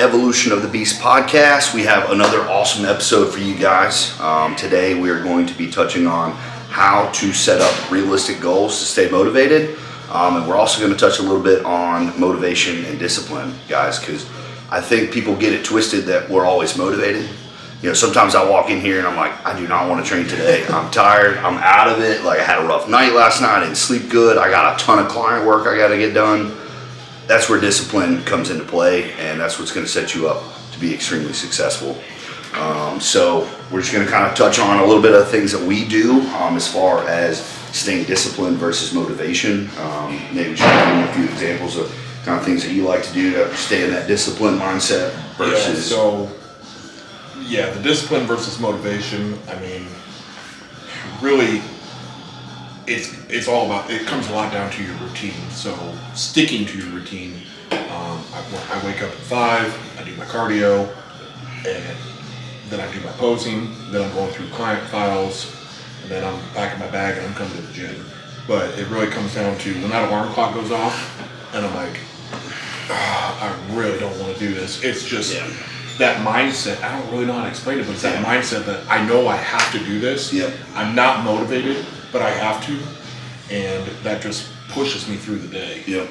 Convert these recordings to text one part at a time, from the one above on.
Evolution of the Beast podcast. We have another awesome episode for you guys. Today we are going to be touching on how to set up realistic goals to stay motivated. And we're also going to touch a little bit on motivation and discipline, guys, because I think people get it twisted that we're always motivated. You know, sometimes I walk in here and I'm like, I do not want to train today. I'm tired. I'm out of it. Like, I had a rough night last night. I didn't sleep good. I got a ton of client work I got to get done. That's where discipline comes into play, and that's what's going to set you up to be extremely successful. So we're just going to kind of touch on a little bit of things that we do as far as staying disciplined versus motivation. Maybe just give you a few examples of kind of things that you like to do to stay in that discipline mindset versus... The discipline versus motivation, I mean, really, it's all about, it comes a lot down to your routine. So sticking to your routine, I wake up at 5, I do my cardio, and then I do my posing, then I'm going through client files, and then I'm packing my bag and I'm coming to the gym. But it really comes down to when that alarm clock goes off, and I'm like, I really don't want to do this. It's just... that mindset, I don't really know how to explain it, but it's that mindset that I know I have to do this. Yep. I'm not motivated, but I have to, and that just pushes me through the day. Yep.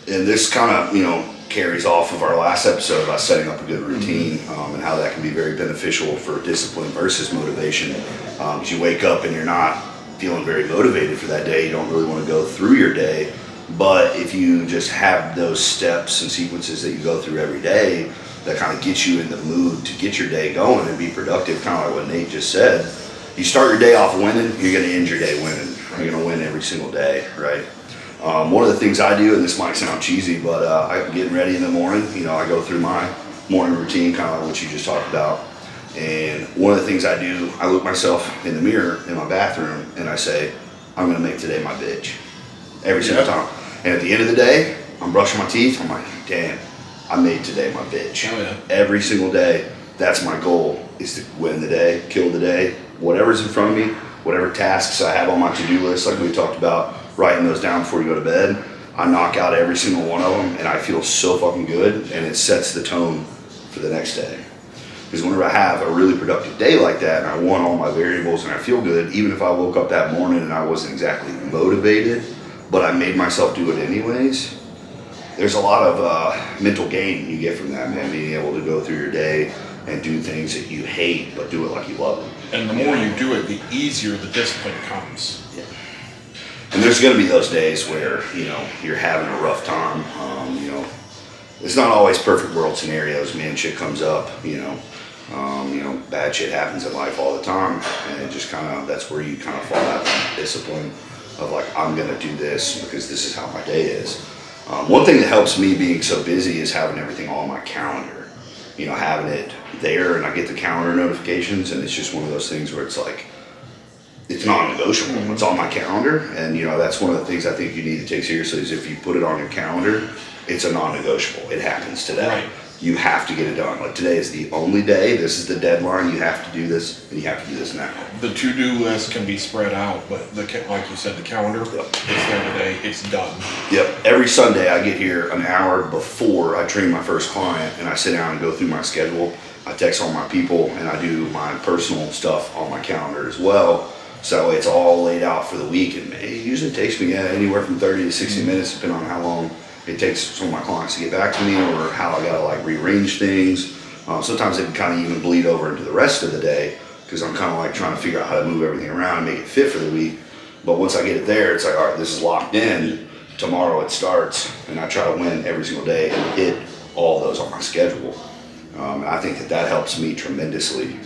And this kind of, carries off of our last episode about setting up a good routine and how that can be very beneficial for discipline versus motivation. Because you wake up and you're not feeling very motivated for that day. You don't really want to go through your day. But if you just have those steps and sequences that you go through every day, that kind of gets you in the mood to get your day going and be productive, kind of like what Nate just said. You start your day off winning, you're going to end your day winning. You're going to win every single day, right? One of the things I do, and this might sound cheesy, but I'm getting ready in the morning. I go through my morning routine, kind of like what you just talked about. And one of the things I do, I look myself in the mirror in my bathroom and I say, I'm going to make today my bitch. Every single time. And at the end of the day, I'm brushing my teeth. I'm like, damn, I made today my bitch. Oh, yeah. Every single day, that's my goal, is to win the day, kill the day, whatever's in front of me, whatever tasks I have on my to-do list, like we talked about, writing those down before you go to bed. I knock out every single one of them, and I feel so fucking good, and it sets the tone for the next day. Because whenever I have a really productive day like that, and I won all my variables, and I feel good, even if I woke up that morning and I wasn't exactly motivated, but I made myself do it anyways, there's a lot of mental gain you get from that, man, being able to go through your day and do things that you hate, but do it like you love them. And the more you do it, the easier the discipline comes. Yeah. And there's going to be those days where, you're having a rough time. It's not always perfect world scenarios, man. Shit comes up, bad shit happens in life all the time. And it just that's where you kind of fall out of discipline of like, I'm going to do this because this is how my day is. One thing that helps me being so busy is having everything on my calendar, having it there, and I get the calendar notifications, and it's just one of those things where it's like, it's non-negotiable. It's on my calendar, and that's one of the things I think you need to take seriously is if you put it on your calendar, it's a non-negotiable. It happens today. Right. You have to get it done. Like, today is the only day. This is the deadline. You have to do this, and you have to do this now. The to-do list can be spread out, but like you said, the calendar, It's there today. It's done. Yep. Every Sunday I get here an hour before I train my first client, and I sit down and go through my schedule. I text all my people, and I do my personal stuff on my calendar as well. So it's all laid out for the week, and it usually takes me anywhere from 30 to 60 minutes, depending on how long it takes some of my clients to get back to me, or how I gotta rearrange things. Sometimes it can kind of even bleed over into the rest of the day, because I'm kind of trying to figure out how to move everything around and make it fit for the week. But once I get it there, it's like, all right, this is locked in. Tomorrow it starts, and I try to win every single day and hit all those on my schedule. And I think that helps me tremendously.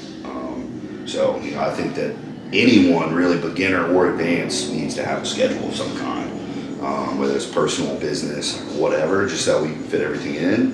So I think that anyone, really beginner or advanced, needs to have a schedule of some kind. Whether it's personal, business, whatever, just so we can fit everything in,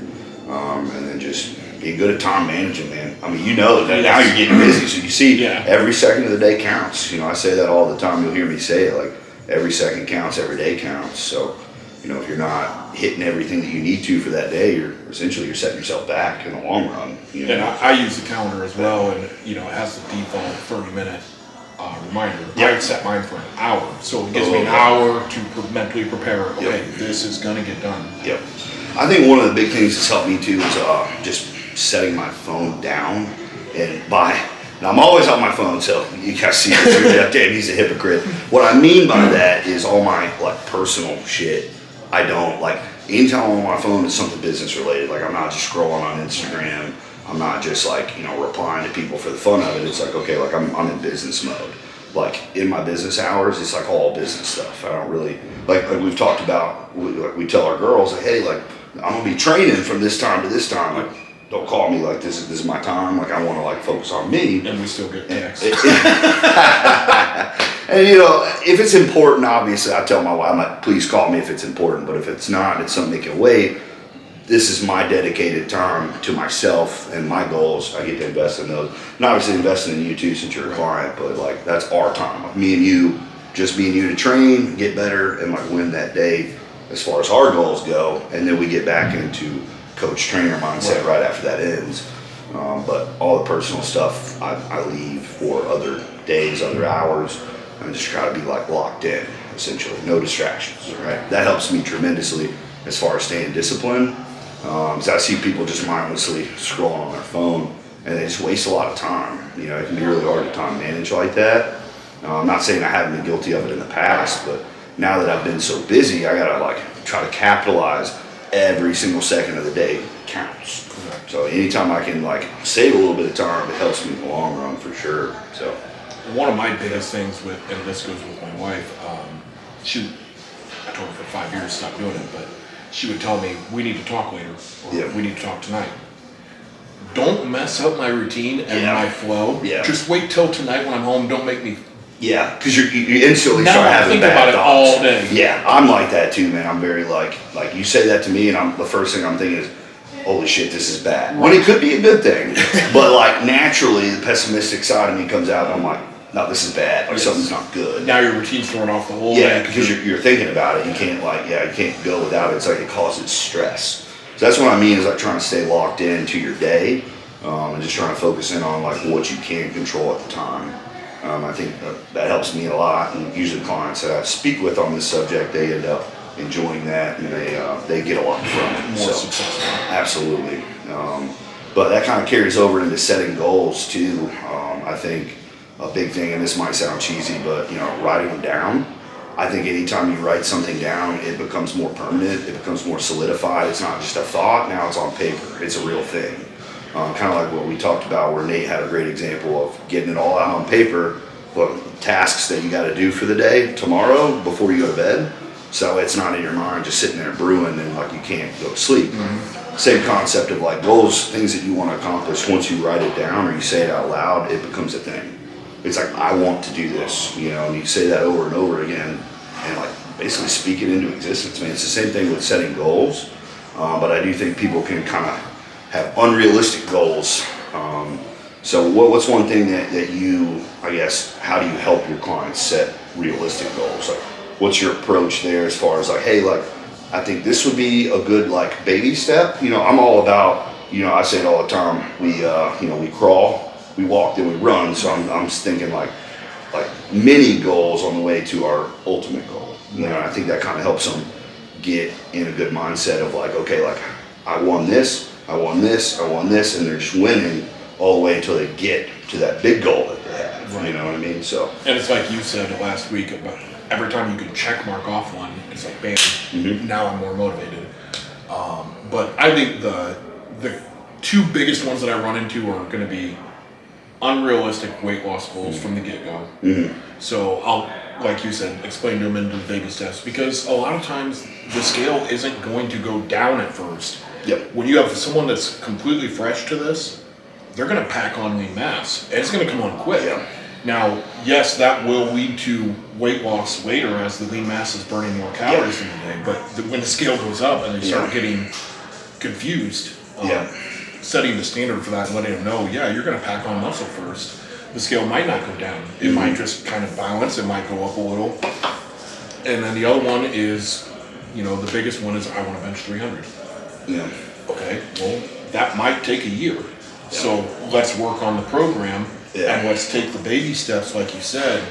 and then just be good at time managing, man. I mean, that now you're getting busy, so you see every second of the day counts. I say that all the time. You'll hear me say it, every second counts, every day counts. So, if you're not hitting everything that you need to for that day, you're setting yourself back in the long run. And I use the calendar as well, and it has the default 30-minute reminder. Yep. I set mine for an hour, so it gives me an hour to mentally prepare. Okay, this is gonna get done. Yep. I think one of the big things that's helped me too is just setting my phone down. Now I'm always on my phone, so you guys see this. You're like, damn, he's a hypocrite. What I mean by that is all my like personal shit. I don't like anytime I'm on my phone, it's something business related. Like I'm not just scrolling on Instagram. I'm not just like replying to people for the fun of it. It's like okay, like I'm in business mode. Like in my business hours, it's like all business stuff. I don't really like we've talked about. We tell our girls like, hey, like I'm gonna be training from this time to this time. Like don't call me like this is my time. Like I want to like focus on me. And we still get texts. And if it's important, obviously I tell my wife, I'm like, please call me if it's important. But if it's not, it's something that can wait. This is my dedicated time to myself and my goals. I get to invest in those. And obviously investing in you too since you're a client, but like that's our time. Like me and you, just me and you to train, get better, and like win that day as far as our goals go. And then we get back into coach trainer mindset right after that ends. But all the personal stuff I leave for other days, other hours, and just try to be like locked in, essentially, no distractions, right? That helps me tremendously as far as staying disciplined. Because I see people just mindlessly scrolling on their phone and they just waste a lot of time. It can be really hard to time manage like that. I'm not saying I haven't been guilty of it in the past, but now that I've been so busy, I gotta like try to capitalize every single second of the day counts. Correct. So anytime I can like save a little bit of time, it helps me in the long run for sure. So one of my biggest things with, and this goes with my wife, I told her for 5 years to stop doing it, but she would tell me, we need to talk later, or we need to talk tonight. Don't mess up my routine and my flow. Yeah. Just wait till tonight when I'm home. Don't make me. Yeah, because you instantly now start I having think bad about thoughts. it all day. Yeah, I'm like that too, man. I'm very like you say that to me, and the first thing I'm thinking is, holy shit, this is bad. Right. When it could be a good thing, but like naturally, the pessimistic side of me comes out, and I'm like, no, this is bad. Like something's not good. Now your routine's throwing off the whole day. Yeah, because you're thinking about it. You can't you can't go without it. It's like it causes stress. So that's what I mean is like trying to stay locked into your day, and just trying to focus in on like what you can control at the time. I think that helps me a lot, and usually clients that I speak with on this subject, they end up enjoying that, and they get a lot from it. More successful. Absolutely. But that kind of carries over into setting goals too. I think a big thing, and this might sound cheesy, but writing them down. I think anytime you write something down, it becomes more permanent. It becomes more solidified. It's not just a thought. Now it's on paper. It's a real thing. Kind of like what we talked about, where Nate had a great example of getting it all out on paper. What tasks that you got to do for the day tomorrow before you go to bed, so it's not in your mind just sitting there brewing and like you can't go to sleep. Mm-hmm. Same concept of like goals, things that you want to accomplish. Once you write it down or you say it out loud, it becomes a thing. It's like, I want to do this, and you say that over and over again and like basically speak it into existence, man. It's the same thing with setting goals, but I do think people can kind of have unrealistic goals. So what's one thing that you, I guess, how do you help your clients set realistic goals? Like, what's your approach there as far as like, hey, like, I think this would be a good like baby step. I'm all about, I say it all the time. We crawl, we walk, then we run. So I'm thinking like mini goals on the way to our ultimate goal. I think that kind of helps them get in a good mindset of like, okay, like I won this, I won this, I won this, and they're just winning all the way until they get to that big goal that they have. Right. You know what I mean? So. And it's like you said last week about every time you can check mark off one, it's like bam. Mm-hmm. Now I'm more motivated. But I think the two biggest ones that I run into are going to be unrealistic weight loss goals from the get-go. Mm-hmm. So I'll, like you said, explain to them into the baby steps, because a lot of times the scale isn't going to go down at first. Yep. When you have someone that's completely fresh to this, they're going to pack on lean mass, and it's going to come on quick. Yeah. Now, yes, that will lead to weight loss later as the lean mass is burning more calories in the day, but when the scale goes up and they start getting confused, setting the standard for that and letting them know, you're going to pack on muscle first. The scale might not go down. It might just kind of balance. It might go up a little. And then the other one is, the biggest one is I want to bench 300. Yeah. Okay, well, that might take a year. Yeah. So let's work on the program and let's take the baby steps, like you said,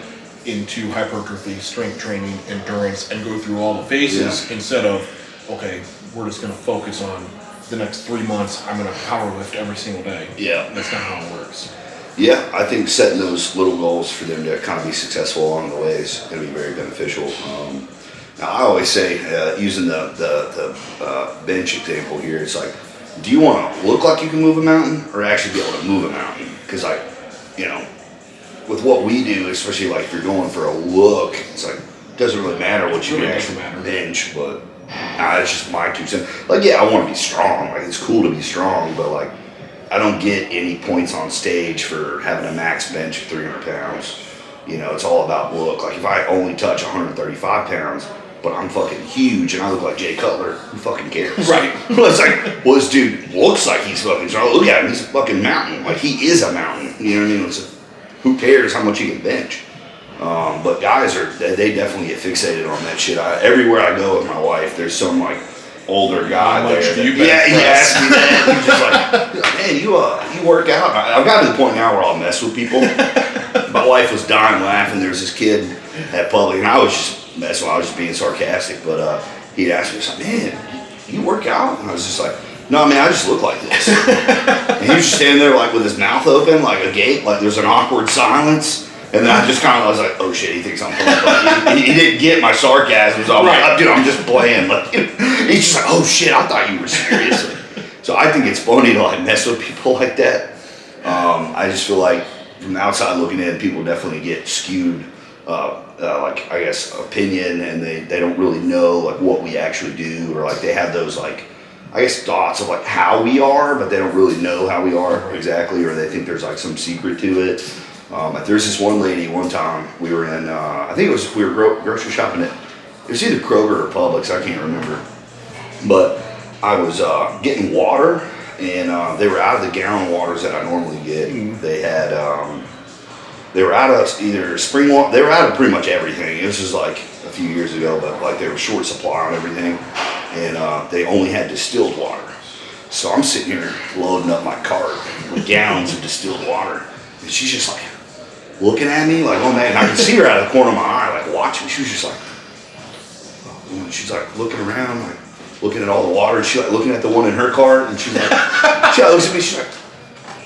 into hypertrophy, strength training, endurance, and go through all the phases instead of, okay, we're just going to focus on the next 3 months. I'm going to power lift every single day. Yeah. That's not how it works. Yeah, I think setting those little goals for them to kind of be successful along the way is going to be very beneficial. Now, I always say, using the bench example here, it's like, do you want to look like you can move a mountain or actually be able to move a mountain? Because, like, you know, with what we do, especially like if you're going for a look, it's like, it doesn't really matter what you can actually bench, but it's just my 2 cents. Like, yeah, I want to be strong. Like, it's cool to be strong, but like, I don't get any points on stage for having a max bench of 300 pounds. You know, it's all about look. Like, if I only touch 135 pounds, but I'm fucking huge and I look like Jay Cutler, who fucking cares? Right. It's like, well, this dude looks like he's fucking strong. Look at him, he's a fucking mountain. Like, he is a mountain. You know what I mean? It's like, who cares how much you can bench? But guys they definitely get fixated on that shit. Everywhere I go with my wife, there's some like older guy there. He asked me that. He's just like, man, you work out. I've gotten to the point now where I'll mess with people. My wife was dying laughing. There was this kid at public, and I was just messing. I was just being sarcastic. But he'd ask me, he's like, man, you work out? And I was just like, no, man, I just look like this. And he was just standing there like with his mouth open, like a gate, like there's an awkward silence. And then I just kind of was like, oh shit, he thinks I'm funny. He didn't get my sarcasm. So I'm like, dude, I'm just playing. Like, he's just like, oh shit, I thought you were serious. So I think it's funny to like mess with people like that. I just feel like from the outside looking in, people definitely get skewed, like I guess opinion, and they don't really know like what we actually do, or like they have those like, I guess thoughts of like how we are, but they don't really know how we are exactly, or they think there's like some secret to it. There's this one lady, one time we were in, I think we were grocery shopping at, it was either Kroger or Publix, I can't remember. But I was getting water, and they were out of the gallon waters that I normally get. They had, they were out of either spring water, they were out of pretty much everything. This was like a few years ago, but like they were short supply on everything. And they only had distilled water. So I'm sitting here loading up my cart with gallons of distilled water. And she's just like looking at me like, oh man, and I could see her out of the corner of my eye, like watching. She was just like, oh, she's like looking around, like looking at all the water. She's like looking at the one in her cart, and she's like, she looks at me, she's like,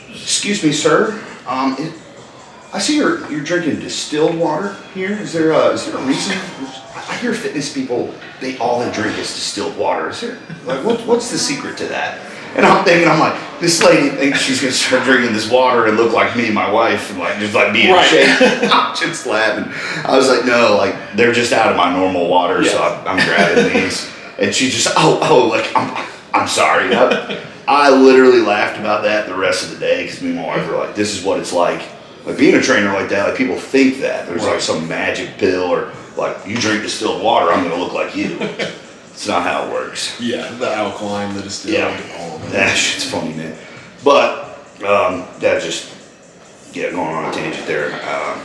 excuse me, sir, I see you're drinking distilled water here. Is there a reason? I hear fitness people, all they drink is distilled water. Is there like what's the secret to that? And I'm thinking, I'm like, this lady thinks she's gonna start drinking this water and look like me and my wife, and like just like be in shape. I'm just laughing. I was like, no, like they're just out of my normal water, so I'm grabbing these. And she's just, like I'm sorry. I literally laughed about that the rest of the day because me and my wife were like, this is what it's like being a trainer like that. Like people think that there's like some magic pill, or like you drink distilled water, I'm gonna look like you. It's not how it works. Yeah, the alkaline, the distilled, all of it. That shit's funny, man. But that just going on a tangent there,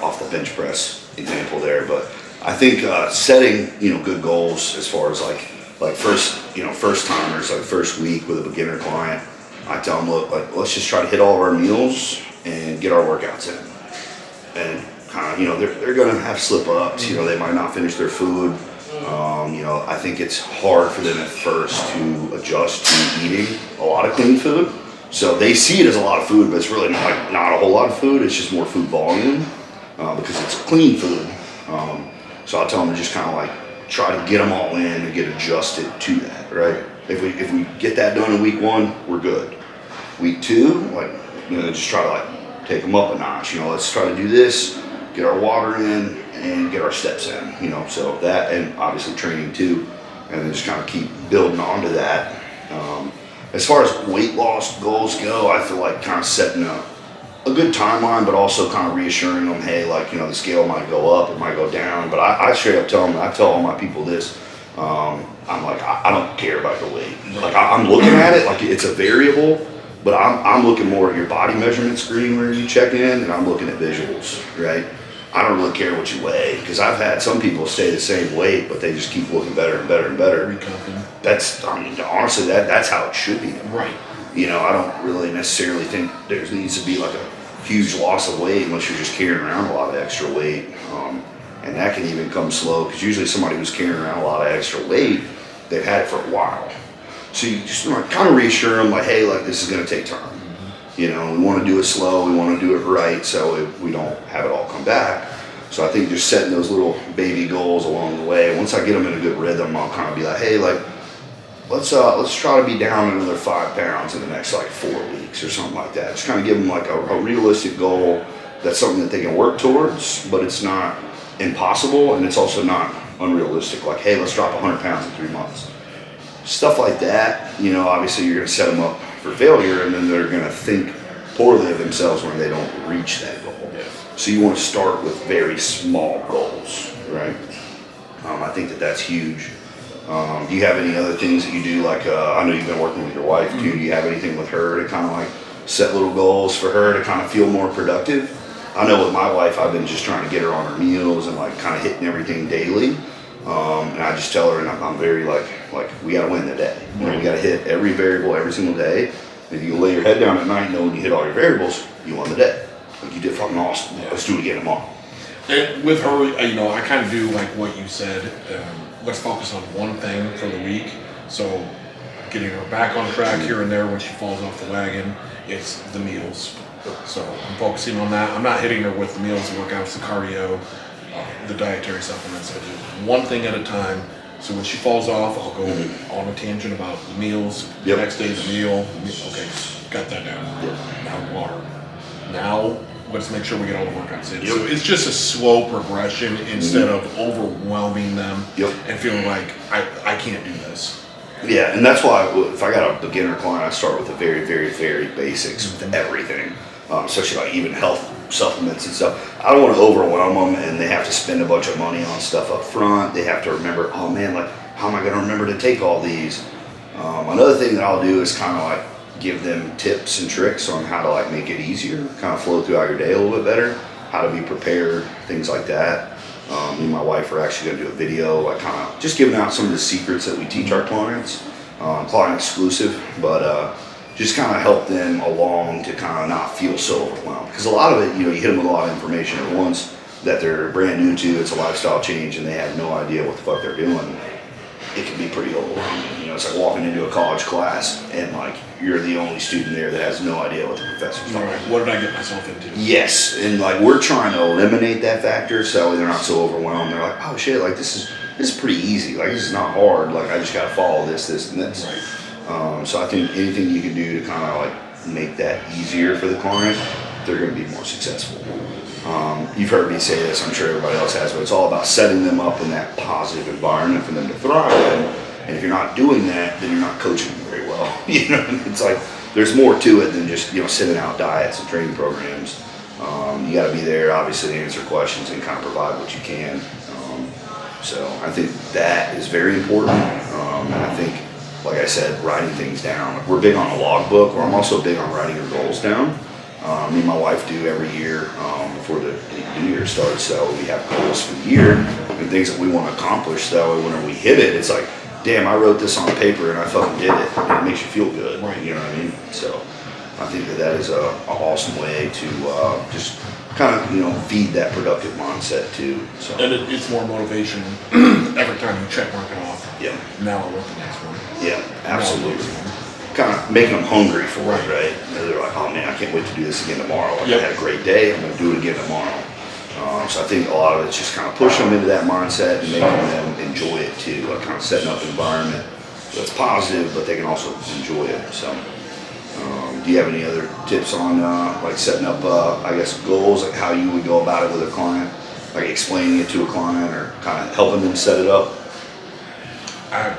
off the bench press example there. But I think setting good goals as far as like first timers, like first week with a beginner client, I tell them, look, like let's just try to hit all of our meals and get our workouts in. And kind of they're gonna have slip ups. They might not finish their food. I think it's hard for them at first to adjust to eating a lot of clean food. So they see it as a lot of food, but it's really not a whole lot of food. It's just more food volume because it's clean food. So I tell them to just kind of like try to get them all in and get adjusted to that, right? If we get that done in week 1, we're good. Week 2, just try to like take them up a notch. Let's try to do this, get our water in, and get our steps in, so that, and obviously training too, and then just kind of keep building onto that. As far as weight loss goals go, I feel like kind of setting a good timeline, but also kind of reassuring them, hey, the scale might go up, it might go down, but I straight up tell them, I tell all my people this, I'm like, I don't care about your weight. Like I'm looking at it like it's a variable, but I'm looking more at your body measurement screen where you check in, and I'm looking at visuals, right? I don't really care what you weigh, because I've had some people stay the same weight, but they just keep looking better and better and better. Honestly, that's how it should be. Right. I don't really necessarily think there needs to be like a huge loss of weight unless you're just carrying around a lot of extra weight. And that can even come slow, because usually somebody who's carrying around a lot of extra weight, they've had it for a while. So you just like kind of reassure them like, hey, like this is going to take time. You know, we want to do it slow, we want to do it right, so we don't have it all come back. So I think just setting those little baby goals along the way. Once I get them in a good rhythm, I'll kind of be like, hey, like let's try to be down another 5 pounds in the next like 4 weeks or something like that. Just kind of give them like a realistic goal. That's something that they can work towards, but it's not impossible and it's also not unrealistic. Like, hey, let's drop 100 pounds in 3 months. Stuff like that, you know, obviously you're going to set them up for failure and then they're going to think poorly of themselves when they don't reach that goal. Yeah. So you want to start with very small goals, right? I think that's huge. Do you have any other things that you do? Like, I know you've been working with your wife too. Do you have anything with her to kind of like set little goals for her to kind of feel more productive? I know with my wife, I've been just trying to get her on her meals and like kind of hitting everything daily. And I just tell her, and I'm very like we got to win the day. You know, we got to hit every variable every single day. If you lay your head down at night knowing you hit all your variables, you won the day. Like you did fucking awesome. Yeah. Let's do it again tomorrow. And with her, you know, I kind of do like what you said. Let's focus on one thing for the week. So getting her back on track here and there when she falls off the wagon, it's the meals. So I'm focusing on that. I'm not hitting her with the meals, the workouts, the cardio, the dietary supplements. I do one thing at a time. So when she falls off, I'll go on a tangent about the meals. Yep. The next day, the meal. Okay, got that down. Yep. Now water. Now let's make sure we get all the workouts in. Yep. So it's just a slow progression instead of overwhelming them and feeling like I can't do this. Yeah, and that's why if I got a beginner client, I start with the very, very, very basics with everything, especially like even health supplements and stuff. I don't want to overwhelm them and they have to spend a bunch of money on stuff up front. They have to remember, oh man, like how am I going to remember to take all these? Another thing that I'll do is kind of like give them tips and tricks on how to like make it easier, kind of flow throughout your day a little bit better, how to be prepared, things like that. Me and my wife are actually going to do a video, like kind of just giving out some of the secrets that we teach our clients, client exclusive, but just kind of help them along to kind of not feel so overwhelmed. Because a lot of it, you know, you hit them with a lot of information at once that they're brand new to. It's a lifestyle change and they have no idea what the fuck they're doing. It can be pretty overwhelming. You know, it's like walking into a college class and like you're the only student there that has no idea what the professor's talking about. What did I get myself into? Yes, and like we're trying to eliminate that factor so they're not so overwhelmed. They're like, oh shit, like this is pretty easy. Like this is not hard. Like I just gotta follow this, and this. Right. So I think anything you can do to kind of like make that easier for the client, they're gonna be more successful. You've heard me say this, I'm sure everybody else has, but it's all about setting them up in that positive environment for them to thrive in. And if you're not doing that, then you're not coaching them very well. You know, it's like there's more to it than just, you know, sending out diets and training programs. You got to be there, obviously, to answer questions and kind of provide what you can. So I think that is very important. And I think, like I said, writing things down. We're big on a logbook, or I'm also big on writing your goals down. Me and my wife do every year before the new year starts. So we have goals for the year and things that we want to accomplish. So whenever we hit it, it's like, damn, I wrote this on paper and I fucking did it. And it makes you feel good. Right. You know what I mean? So I think that is a awesome way to just kind of, you know, feed that productive mindset too. So. And it's more motivation every time you check mark it off. Yeah. Now I want the next one. Yeah, absolutely. Kind of making them hungry for it, right? They're like, oh man, I can't wait to do this again tomorrow. Like, I had a great day, I'm going to do it again tomorrow. So I think a lot of it's just kind of pushing them into that mindset and making them enjoy it too. Like kind of setting up an environment that's positive, but they can also enjoy it. So, do you have any other tips on like setting up, I guess, goals, like how you would go about it with a client, like explaining it to a client or kind of helping them set it up? I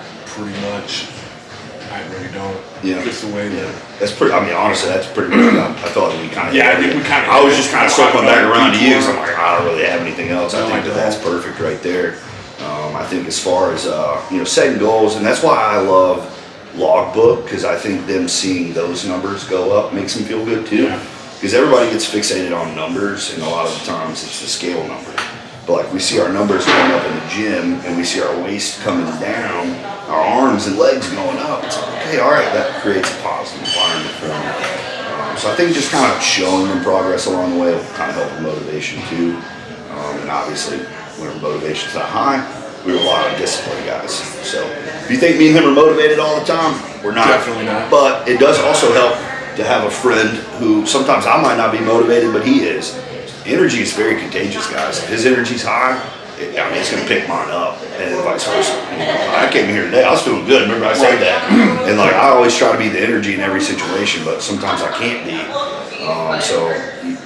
really don't. Yeah. Just the way that. That's pretty. I mean, honestly, that's pretty much. I thought we kind of. Yeah, I think we kind of. I was just kind of circling back around to you. So I'm like, I don't really have anything else. I think I that's perfect right there. I think as far as you know, setting goals, and that's why I love logbook, because I think them seeing those numbers go up makes them feel good too. Because everybody gets fixated on numbers, and a lot of the times it's the scale number. But like we see our numbers going up in the gym, and we see our waist coming down, our arms and legs going up. It's like, okay, all right, that creates a positive environment for them. So I think just kind of showing them progress along the way will kind of help with motivation too. And obviously, whenever motivation's not high, we rely on discipline guys. So if you think me and him are motivated all the time, we're We're not. Definitely not. But it does also help to have a friend who sometimes I might not be motivated, but he is. Energy is very contagious, guys. If his energy's high, it's going to pick mine up, and vice versa. I came here today, I was feeling good. Remember I said that? And like, I always try to be the energy in every situation, but sometimes I can't be. So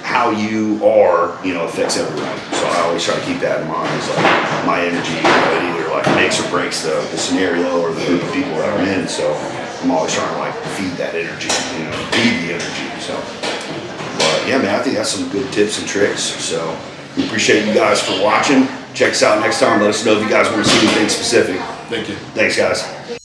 how you are, affects everyone. So I always try to keep that in mind. It's like my energy, it either like makes or breaks the scenario or the group of people that I'm in. So I'm always trying to like feed that energy, be the energy. So, but yeah, man, I think that's some good tips and tricks. So we appreciate you guys for watching. Check us out next time. Let us know if you guys want to see anything specific. Thank you. Thanks, guys.